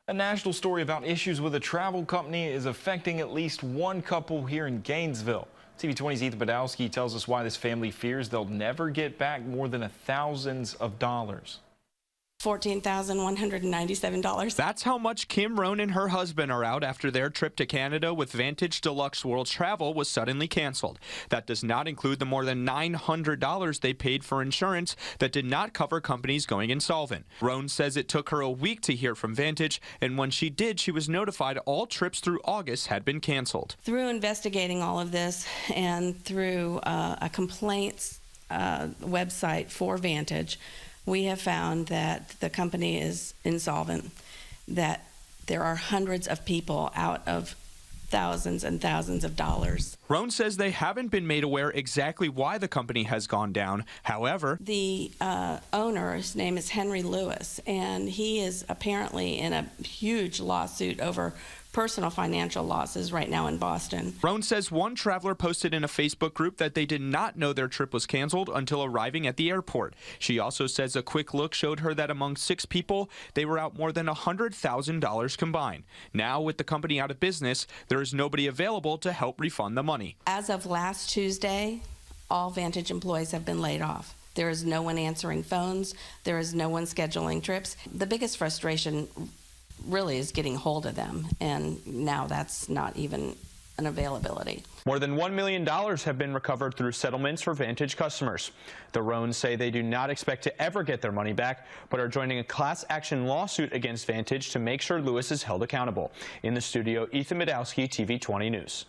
A national story about issues with a travel company is affecting at least one couple here in Gainesville. TV20's Ethan Badowski tells us why this family fears they'll never get back more than thousands of dollars. $14,197. That's how much Kim, Roan, and her husband are out after their trip to Canada with Vantage Deluxe World Travel was suddenly canceled. That does not include the more than $900 they paid for insurance that did not cover companies going insolvent. Roan says it took her a week to hear from Vantage, and when she did, she was notified all trips through August had been canceled. Through investigating all of this and through a complaints website for Vantage, we have found that the company is insolvent, that there are hundreds of people out of thousands and thousands of dollars. Roan says they haven't been made aware exactly why the company has gone down. However, the owner, his name is Henry Lewis, and he is apparently in a huge lawsuit over personal financial losses right now in Boston. Roan says one traveler posted in a Facebook group that they did not know their trip was canceled until arriving at the airport. She also says a quick look showed her that among 6 people, they were out more than $100,000 combined. Now, with the company out of business, there is nobody available to help refund the money. As of last Tuesday, all Vantage employees have been laid off. There is no one answering phones. There is no one scheduling trips. The biggest frustration really is getting hold of them, and now that's not even an availability. More than $1 million have been recovered through settlements for Vantage customers. The Roans say they do not expect to ever get their money back, but are joining a class action lawsuit against Vantage to make sure Lewis is held accountable. In the studio, Ethan Badowski, TV20 News.